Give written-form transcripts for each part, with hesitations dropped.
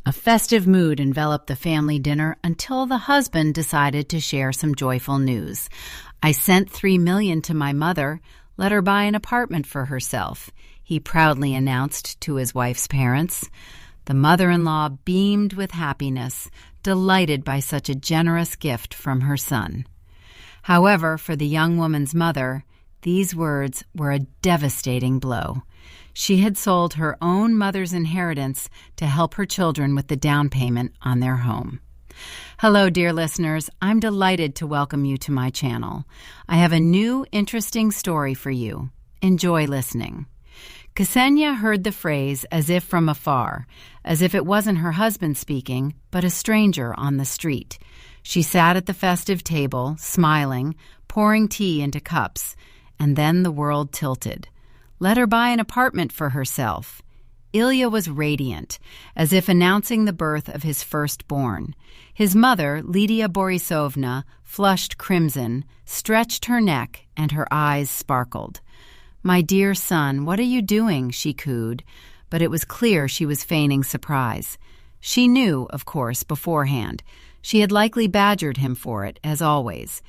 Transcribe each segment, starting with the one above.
A festive mood enveloped the family dinner until the husband decided to share some joyful news. "I sent $3 million to my mother. Let her buy an apartment for herself," he proudly announced to his wife's parents. The mother-in-law beamed with happiness, delighted by such a generous gift from her son. However, for the young woman's mother, these words were a devastating blow. She had sold her own mother's inheritance to help her children with the down payment on their home. Hello, dear listeners. I'm delighted to welcome you to my channel. I have a new, interesting story for you. Enjoy listening. Ksenia heard the phrase as if from afar, as if it wasn't her husband speaking, but a stranger on the street. She sat at the festive table, smiling, pouring tea into cups, and then the world tilted. Let her buy an apartment for herself. Ilya was radiant, as if announcing the birth of his firstborn. His mother, Lydia Borisovna, flushed crimson, stretched her neck, and her eyes sparkled. "My dear son, what are you doing?" she cooed, but it was clear she was feigning surprise. She knew, of course, beforehand. She had likely badgered him for it, as always.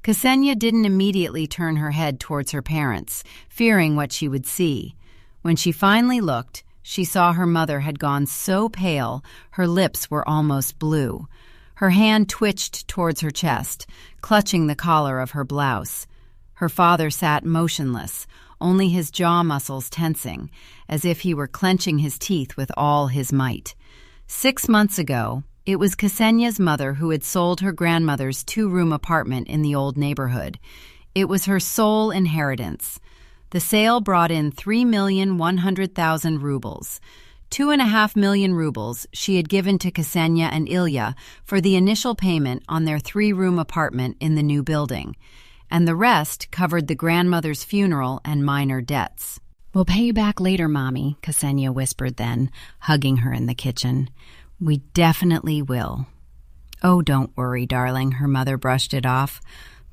Ksenia didn't immediately turn her head towards her parents, fearing what she would see. When she finally looked, she saw her mother had gone so pale her lips were almost blue. Her hand twitched towards her chest, clutching the collar of her blouse. Her father sat motionless, only his jaw muscles tensing, as if he were clenching his teeth with all his might. 6 months ago, it was Ksenia's mother who had sold her grandmother's 2-room apartment in the old neighborhood. It was her sole inheritance. The sale brought in 3,100,000 rubles. 2.5 million rubles she had given to Ksenia and Ilya for the initial payment on their 3-room apartment in the new building, and the rest covered the grandmother's funeral and minor debts. "We'll pay you back later, Mommy," Ksenia whispered then, hugging her in the kitchen. "We definitely will." "Oh, don't worry, darling," her mother brushed it off,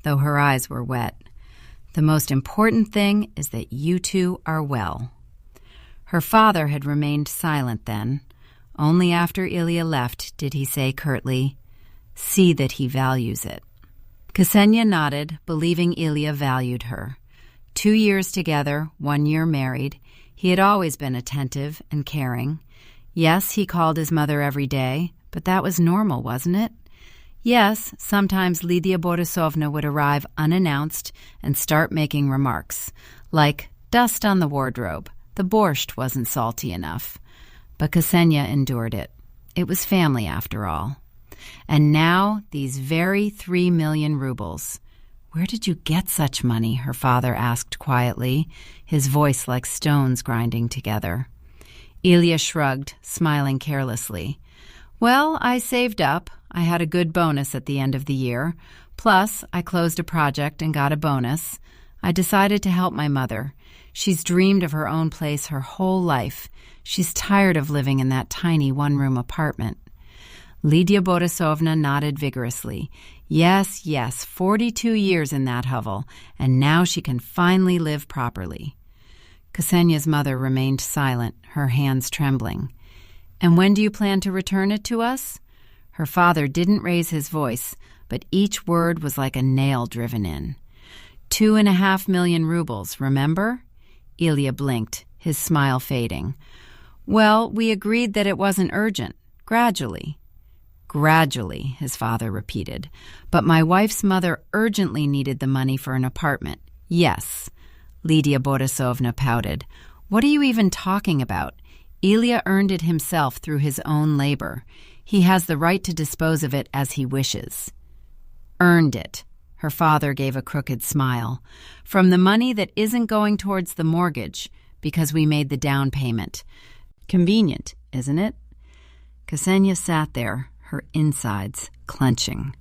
though her eyes were wet. "The most important thing is that you two are well." Her father had remained silent then. Only after Ilya left did he say curtly, "See that he values it." Ksenia nodded, believing Ilya valued her. 2 years together, 1 year married, he had always been attentive and caring. Yes, he called his mother every day, but that was normal, wasn't it? Yes, sometimes Lydia Borisovna would arrive unannounced and start making remarks, like, "Dust on the wardrobe, the borscht wasn't salty enough." But Ksenia endured it. It was family, after all. And now, these very 3 million rubles. "Where did you get such money?" her father asked quietly, his voice like stones grinding together. Ilya shrugged, smiling carelessly. "Well, I saved up. I had a good bonus at the end of the year. Plus, I closed a project and got a bonus. I decided to help my mother. She's dreamed of her own place her whole life. She's tired of living in that tiny 1-room apartment." Lydia Borisovna nodded vigorously. Yes, 42 years in that hovel, and now she can finally live properly. Ksenia's mother remained silent, her hands trembling. "And when do you plan to return it to us?" Her father didn't raise his voice, but each word was like a nail driven in. 2.5 million rubles, remember? Ilya blinked, his smile fading. "Well, we agreed that it wasn't urgent. Gradually." "Gradually," his father repeated. "But my wife's mother urgently needed the money for an apartment. Yes." Lydia Borisovna pouted. "What are you even talking about? Ilya earned it himself through his own labor. He has the right to dispose of it as he wishes." "Earned it." Her father gave a crooked smile. "From the money that isn't going towards the mortgage, because we made the down payment. Convenient, isn't it?" Ksenia sat there, her insides clenching.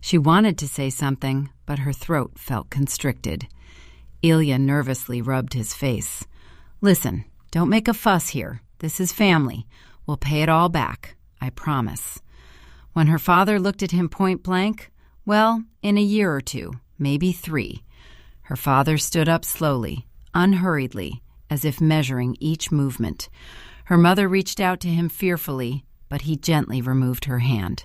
She wanted to say something, but her throat felt constricted. Ilya nervously rubbed his face. "Listen, don't make a fuss here. This is family. We'll pay it all back, I promise." When her father looked at him point blank, well, in a year or 2, maybe 3. Her father stood up slowly, unhurriedly, as if measuring each movement. Her mother reached out to him fearfully, but he gently removed her hand.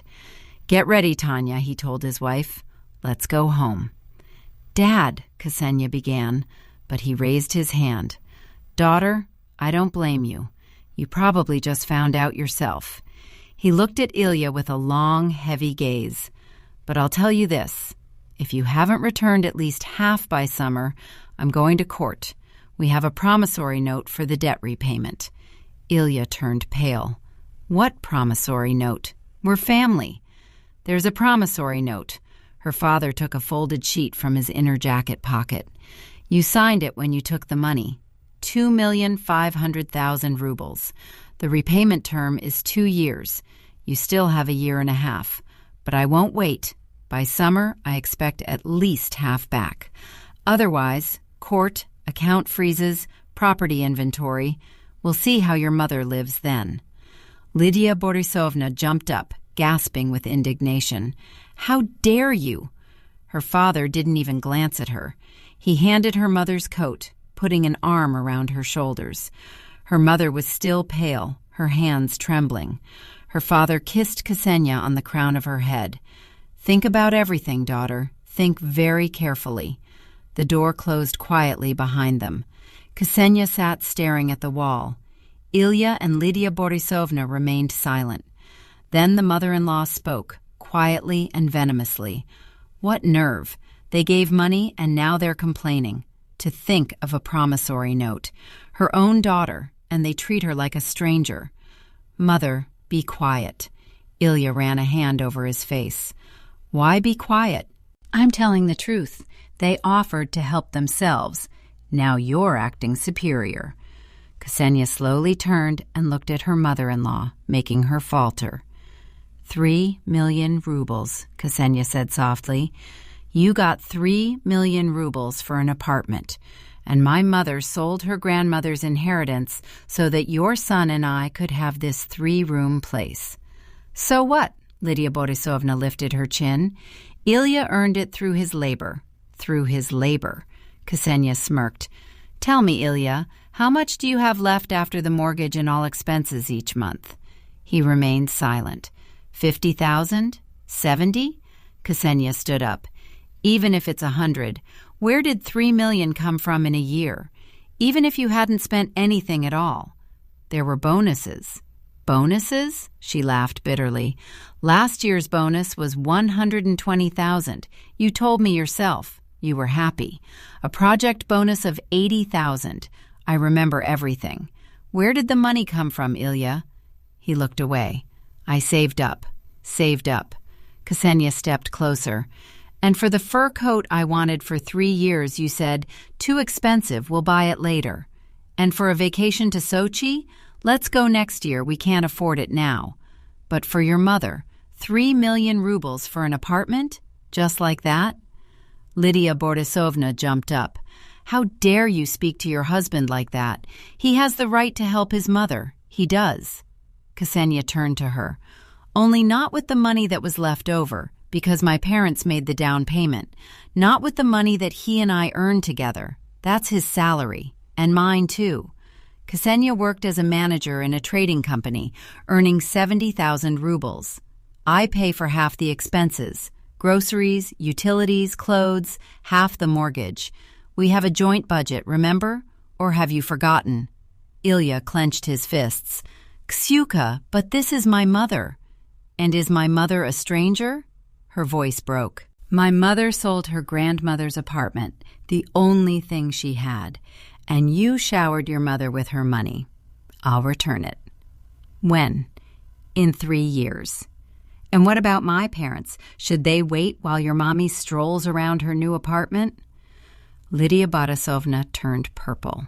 "Get ready, Tanya," he told his wife. "Let's go home." "Dad," Ksenia began, but he raised his hand. "Daughter, I don't blame you. You probably just found out yourself." He looked at Ilya with a long, heavy gaze. "But I'll tell you this. If you haven't returned at least half by summer, I'm going to court. We have a promissory note for the debt repayment." Ilya turned pale. "What promissory note? We're family." "There's a promissory note." Her father took a folded sheet from his inner jacket pocket. "You signed it when you took the money. 2,500,000 rubles. The repayment term is 2 years. You still have a year and a half. But I won't wait. By summer, I expect at least half back. Otherwise, court, account freezes, property inventory. We'll see how your mother lives then." Lydia Borisovna jumped up, gasping with indignation. "How dare you?" Her father didn't even glance at her. He handed her mother's coat, putting an arm around her shoulders. Her mother was still pale, her hands trembling. Her father kissed Ksenia on the crown of her head. "Think about everything, daughter. Think very carefully." The door closed quietly behind them. Ksenia sat staring at the wall. Ilya and Lydia Borisovna remained silent. Then the mother-in-law spoke, quietly and venomously. What nerve! They gave money and now they're complaining. To think of a promissory note. Her own daughter, and they treat her like a stranger. "Mother, be quiet." Ilya ran a hand over his face. "Why be quiet? I'm telling the truth. They offered to help themselves. Now you're acting superior." Ksenia slowly turned and looked at her mother-in-law, making her falter. 3 million rubles, Ksenia said softly. "You got 3 million rubles for an apartment, and my mother sold her grandmother's inheritance so that your son and I could have this 3-room place." "So what?" Lydia Borisovna lifted her chin. "Ilya earned it through his labor." "Through his labor," Ksenia smirked. "Tell me, Ilya, how much do you have left after the mortgage and all expenses each month?" He remained silent. 50,000? 70? Ksenia stood up. "Even if it's 100, where did 3 million come from in a year? Even if you hadn't spent anything at all?" "There were bonuses." "Bonuses?" She laughed bitterly. "Last year's bonus was 120,000. You told me yourself. You were happy. A project bonus of 80,000. I remember everything. Where did the money come from, Ilya?" He looked away. "I saved up. Ksenia stepped closer. "And for the fur coat I wanted for 3 years, you said, 'Too expensive, we'll buy it later.' And for a vacation to Sochi? 'Let's go next year, we can't afford it now.' But for your mother, 3 million rubles for an apartment? Just like that?" Lydia Borisovna jumped up. "How dare you speak to your husband like that? He has the right to help his mother. He does." Ksenia turned to her. "Only not with the money that was left over, because my parents made the down payment. Not with the money that he and I earned together. That's his salary. And mine, too." Ksenia worked as a manager in a trading company, earning 70,000 rubles. "I pay for half the expenses. Groceries, utilities, clothes, half the mortgage. We have a joint budget, remember? Or have you forgotten?" Ilya clenched his fists. "Ksyuka, but this is my mother." "And is my mother a stranger?" Her voice broke. "My mother sold her grandmother's apartment, the only thing she had, and you showered your mother with her money. I'll return it." "When?" "In 3 years." "And what about my parents? Should they wait while your mommy strolls around her new apartment?" Lydia Borisovna turned purple.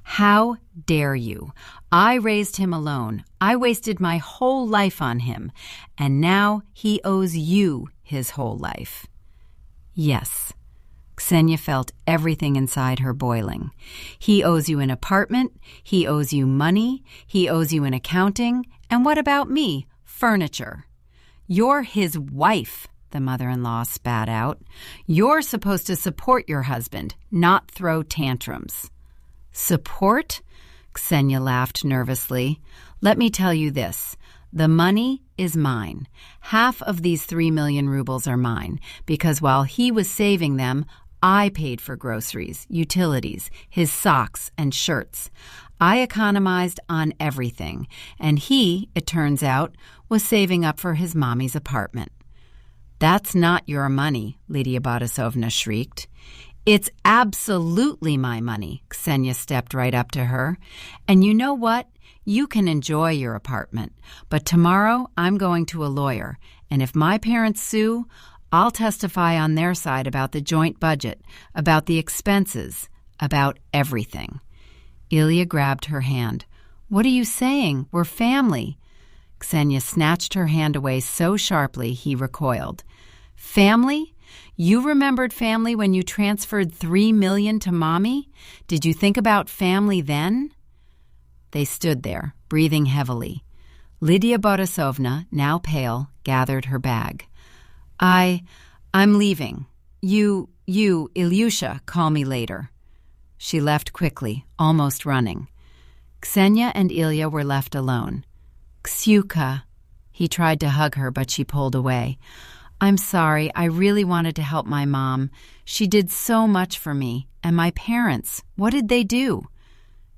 "How dare you? I raised him alone. I wasted my whole life on him. And now he owes you his whole life." "Yes." Ksenia felt everything inside her boiling. "He owes you an apartment. He owes you money. He owes you an accounting. And what about me? Furniture." "You're his wife," the mother-in-law spat out. "You're supposed to support your husband, not throw tantrums." "Support?" Ksenia laughed nervously. "Let me tell you this. The money is mine. Half of these 3 million rubles are mine, because while he was saving them, I paid for groceries, utilities, his socks and shirts. I economized on everything, and he, it turns out, was saving up for his mommy's apartment. That's not your money, Lydia Borisovna shrieked. It's absolutely my money, Ksenia stepped right up to her. And you know what? You can enjoy your apartment, but tomorrow I'm going to a lawyer, and if my parents sue, I'll testify on their side about the joint budget, about the expenses, about everything. Ilya grabbed her hand. What are you saying? We're family. Ksenia snatched her hand away so sharply he recoiled. Family? You remembered family when you transferred 3 million to Mommy? Did you think about family then? They stood there, breathing heavily. Lydia Borisovna, now pale, gathered her bag. I'm leaving. You, Ilyusha, call me later. She left quickly, almost running. Ksenia and Ilya were left alone. Ksyuka. He tried to hug her, but she pulled away. I'm sorry, I really wanted to help my mom. She did so much for me. And my parents, what did they do?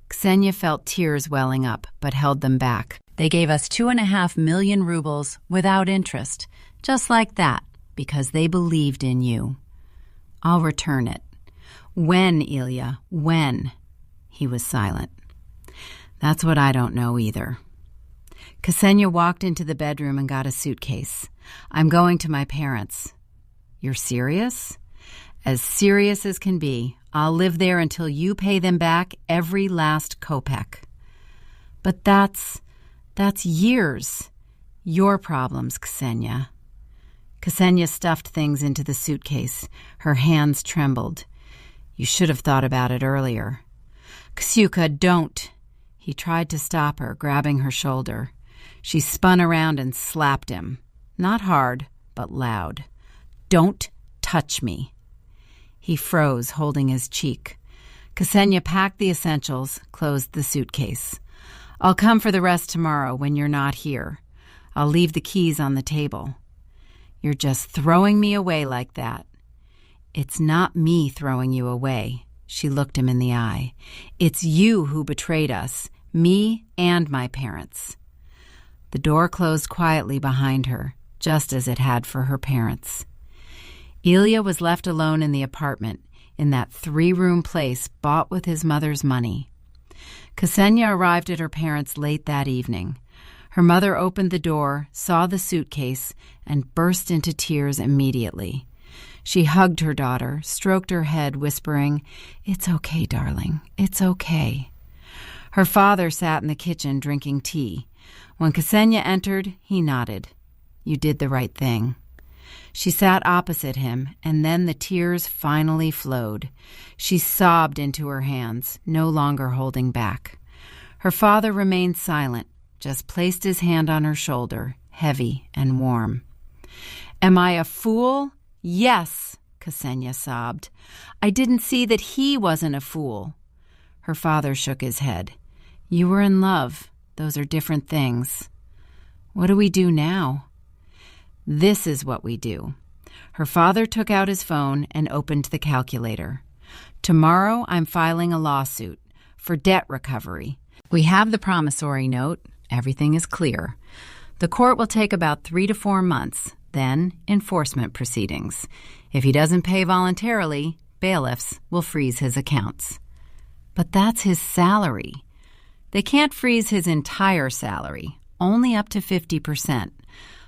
Ksenia felt tears welling up, but held them back. They gave us 2.5 million rubles without interest, just like that, because they believed in you. I'll return it. When, Ilya, when? He was silent. That's what I don't know either. Ksenia walked into the bedroom and got a suitcase. I'm going to my parents. You're serious? As serious as can be. I'll live there until you pay them back every last kopeck. But that's years. Your problems, Ksenia. Ksenia stuffed things into the suitcase. Her hands trembled. You should have thought about it earlier. Ksyuka, don't. He tried to stop her, grabbing her shoulder. She spun around and slapped him. Not hard, but loud. Don't touch me. He froze, holding his cheek. Ksenia packed the essentials, closed the suitcase. I'll come for the rest tomorrow when you're not here. I'll leave the keys on the table. You're just throwing me away like that. It's not me throwing you away. She looked him in the eye. It's you who betrayed us, me and my parents. The door closed quietly behind her, just as it had for her parents. Ilya was left alone in the apartment, in that 3-room place bought with his mother's money. Ksenia arrived at her parents' late that evening. Her mother opened the door, saw the suitcase, and burst into tears immediately. She hugged her daughter, stroked her head, whispering, "It's okay, darling, it's okay." Her father sat in the kitchen drinking tea. When Ksenia entered, he nodded. You did the right thing. She sat opposite him, and then the tears finally flowed. She sobbed into her hands, no longer holding back. Her father remained silent, just placed his hand on her shoulder, heavy and warm. Am I a fool? Yes, Ksenia sobbed. I didn't see that he wasn't a fool. Her father shook his head. You were in love. Those are different things. What do we do now? This is what we do. Her father took out his phone and opened the calculator. Tomorrow I'm filing a lawsuit for debt recovery. We have the promissory note. Everything is clear. The court will take about 3 to 4 months, then enforcement proceedings. If he doesn't pay voluntarily, bailiffs will freeze his accounts. But that's his salary. They can't freeze his entire salary, only up to 50%.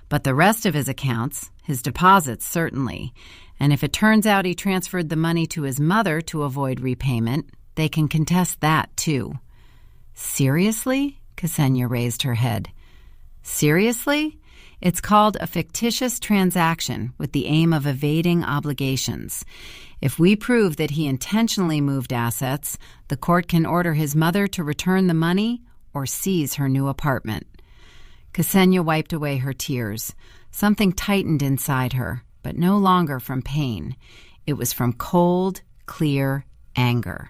But the rest of his accounts, his deposits certainly, and if it turns out he transferred the money to his mother to avoid repayment, they can contest that too. Seriously? Ksenia raised her head. Seriously? It's called a fictitious transaction with the aim of evading obligations. If we prove that he intentionally moved assets, the court can order his mother to return the money or seize her new apartment. Ksenia wiped away her tears. Something tightened inside her, but no longer from pain. It was from cold, clear anger.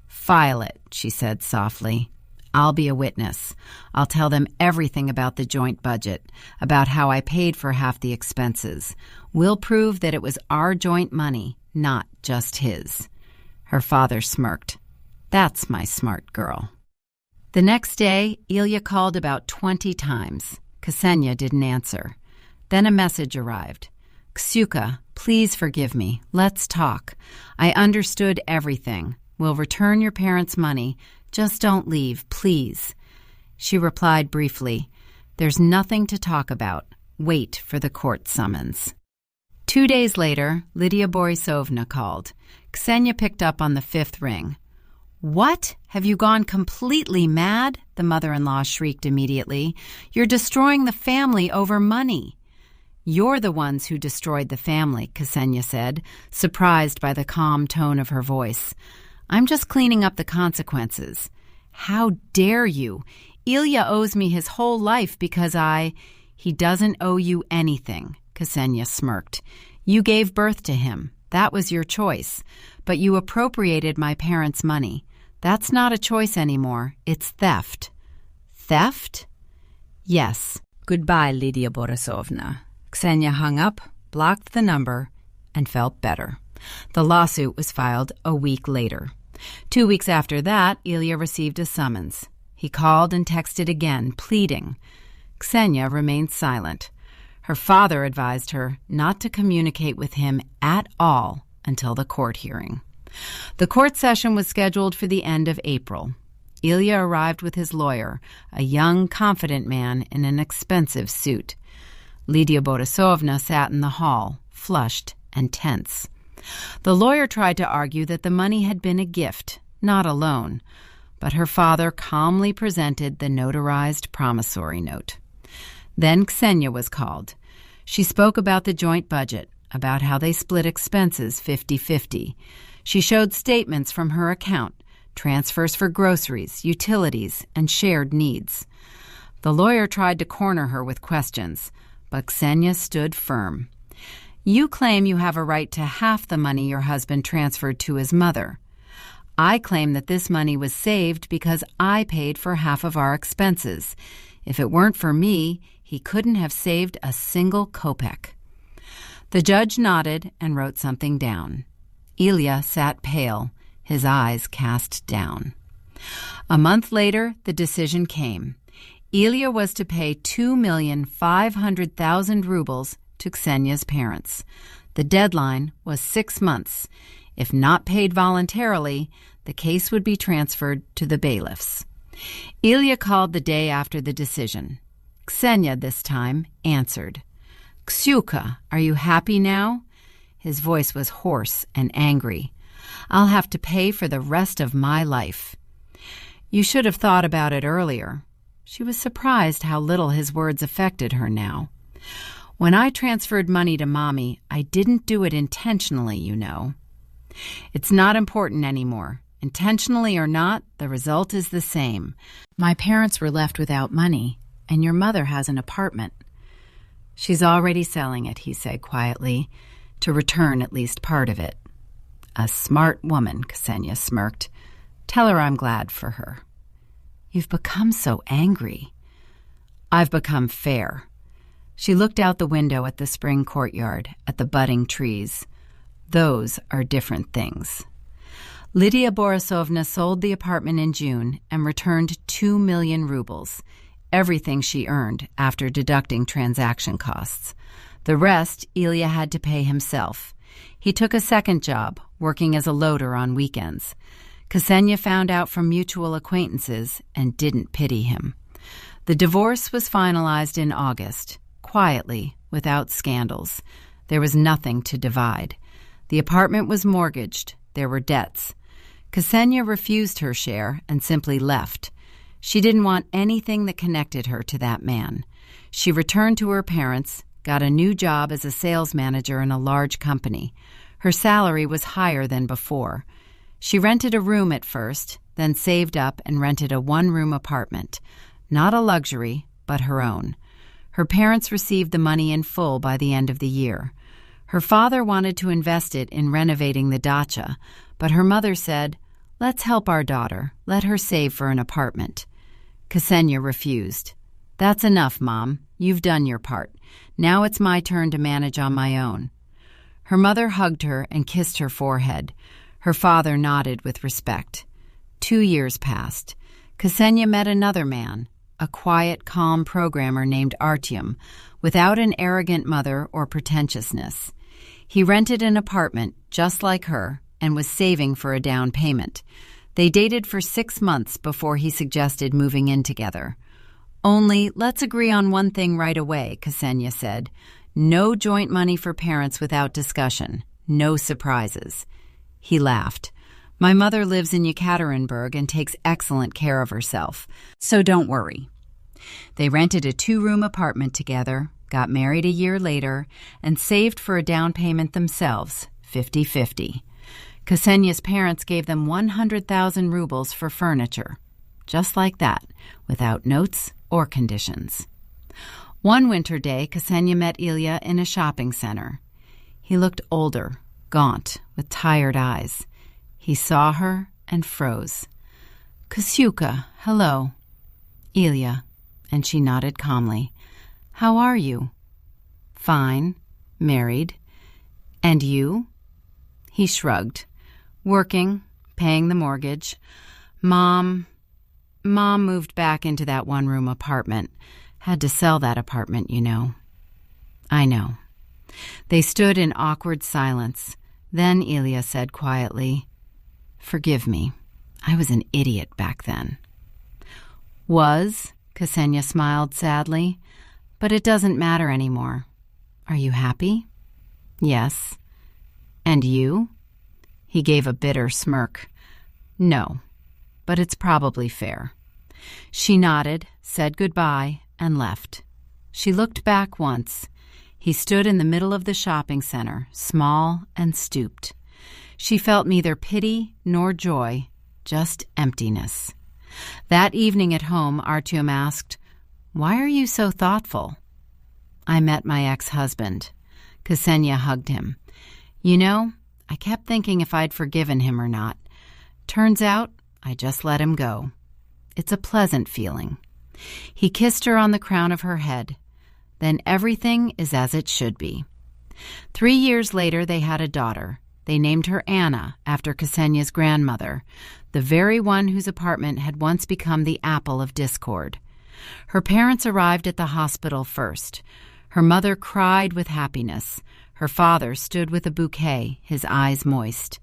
File it, she said softly. I'll be a witness. I'll tell them everything about the joint budget, about how I paid for half the expenses. We'll prove that it was our joint money, not just his." Her father smirked. "That's my smart girl." The next day, Ilya called about 20 times. Ksenia didn't answer. Then a message arrived. "Ksyuka, please forgive me. Let's talk. I understood everything. We'll return your parents' money. Just don't leave, please." She replied briefly, "There's nothing to talk about. Wait for the court summons." 2 days later, Lydia Borisovna called. Ksenia picked up on the 5th ring. "What? Have you gone completely mad?" the mother-in-law shrieked immediately. "You're destroying the family over money." "You're the ones who destroyed the family," Ksenia said, surprised by the calm tone of her voice. "I'm just cleaning up the consequences." "How dare you? Ilya owes me his whole life because He doesn't owe you anything," Ksenia smirked. "You gave birth to him. That was your choice. But you appropriated my parents' money. That's not a choice anymore. It's theft." "Theft?" "Yes. Goodbye, Lydia Borisovna." Ksenia hung up, blocked the number, and felt better. The lawsuit was filed a week later. 2 weeks after that, Ilya received a summons. He called and texted again, pleading. Ksenia remained silent. Her father advised her not to communicate with him at all until the court hearing. The court session was scheduled for the end of April. Ilya arrived with his lawyer, a young, confident man in an expensive suit. Lydia Borisovna sat in the hall, flushed and tense. The lawyer tried to argue that the money had been a gift, not a loan, but her father calmly presented the notarized promissory note. Then Ksenia was called. She spoke about the joint budget, about how they split expenses 50-50. She showed statements from her account, transfers for groceries, utilities, and shared needs. The lawyer tried to corner her with questions, but Ksenia stood firm. "You claim you have a right to half the money your husband transferred to his mother. I claim that this money was saved because I paid for half of our expenses. If it weren't for me, he couldn't have saved a single kopeck." The judge nodded and wrote something down. Ilya sat pale, his eyes cast down. A month later, the decision came. Ilya was to pay 2,500,000 rubles to Ksenia's parents. The deadline was 6 months. If not paid voluntarily, the case would be transferred to the bailiffs. Ilya called the day after the decision. Ksenia, this time, answered. "Ksyuka, are you happy now?" His voice was hoarse and angry. "I'll have to pay for the rest of my life." "You should have thought about it earlier." She was surprised how little his words affected her now. "When I transferred money to Mommy, I didn't do it intentionally, you know." "It's not important anymore. Intentionally or not, the result is the same. My parents were left without money, and your mother has an apartment." "She's already selling it," he said quietly, "to return at least part of it." "A smart woman," Ksenia smirked. "Tell her I'm glad for her." "You've become so angry." "I've become fair." She looked out the window at the spring courtyard, at the budding trees. Those are different things. Lydia Borisovna sold the apartment in June and returned 2 million rubles, everything she earned after deducting transaction costs. The rest Ilya had to pay himself. He took a second job, working as a loader on weekends. Ksenia found out from mutual acquaintances and didn't pity him. The divorce was finalized in August, quietly, without scandals. There was nothing to divide. The apartment was mortgaged. There were debts. Ksenia refused her share and simply left. She didn't want anything that connected her to that man. She returned to her parents, got a new job as a sales manager in a large company. Her salary was higher than before. She rented a room at first, then saved up and rented a one-room apartment. Not a luxury, but her own. Her parents received the money in full by the end of the year. Her father wanted to invest it in renovating the dacha, but her mother said, "Let's help our daughter. Let her save for an apartment." Ksenia refused. "That's enough, Mom. You've done your part. Now it's my turn to manage on my own." Her mother hugged her and kissed her forehead. Her father nodded with respect. 2 years passed. Ksenia met another man, a quiet, calm programmer named Artyom, without an arrogant mother or pretentiousness. He rented an apartment just like her and was saving for a down payment. They dated for 6 months before he suggested moving in together. "Only, let's agree on one thing right away," Ksenia said. "No joint money for parents without discussion. No surprises." He laughed. "My mother lives in Yekaterinburg and takes excellent care of herself, so don't worry." They rented a 2-room apartment together, got married a year later, and saved for a down payment themselves, 50-50. Ksenia's parents gave them 100,000 rubles for furniture. Just like that, without notes or conditions. One winter day, Ksenia met Ilya in a shopping center. He looked older, gaunt, with tired eyes. He saw her and froze. "Ksyuka, hello." "Ilya," and she nodded calmly. "How are you?" "Fine. Married. And you?" He shrugged. "Working, paying the mortgage. Mom moved back into that 1-room apartment. Had to sell that apartment, you know." "I know." They stood in awkward silence. Then Ilya said quietly, "Forgive me. I was an idiot back then." "Was?" Ksenia smiled sadly. "But it doesn't matter anymore. Are you happy?" "Yes." "And you?" He gave a bitter smirk. "No, but it's probably fair." She nodded, said goodbye, and left. She looked back once. He stood in the middle of the shopping center, small and stooped. She felt neither pity nor joy, just emptiness. That evening at home, Artyom asked, "Why are you so thoughtful?" "I met my ex-husband." Ksenia hugged him. "You know, I kept thinking if I'd forgiven him or not. Turns out I just let him go. It's a pleasant feeling." He kissed her on the crown of her head. "Then everything is as it should be." 3 years later, they had a daughter. They named her Anna, after Ksenia's grandmother, the very one whose apartment had once become the apple of discord. Her parents arrived at the hospital first. Her mother cried with happiness. Her father stood with a bouquet, his eyes moist.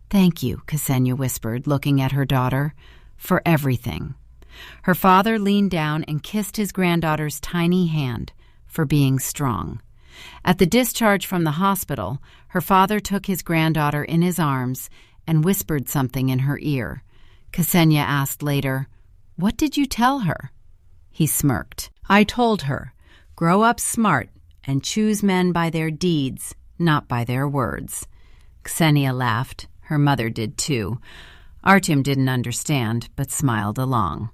"Thank you," Ksenia whispered, looking at her daughter, "for everything." Her father leaned down and kissed his granddaughter's tiny hand, for being strong. At the discharge from the hospital, her father took his granddaughter in his arms and whispered something in her ear. Ksenia asked later, "What did you tell her?" He smirked. "I told her, grow up smart and choose men by their deeds, not by their words." Ksenia laughed. Her mother did too. Artyom didn't understand, but smiled along.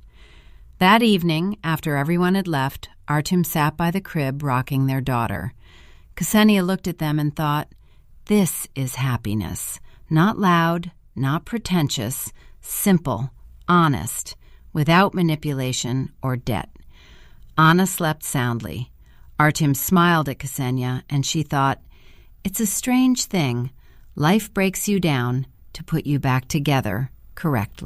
That evening, after everyone had left, Artyom sat by the crib rocking their daughter. Ksenia looked at them and thought, this is happiness. Not loud, not pretentious, simple, honest, without manipulation or debt. Anna slept soundly. Artyom smiled at Ksenia, and she thought, it's a strange thing. Life breaks you down to put you back together correctly.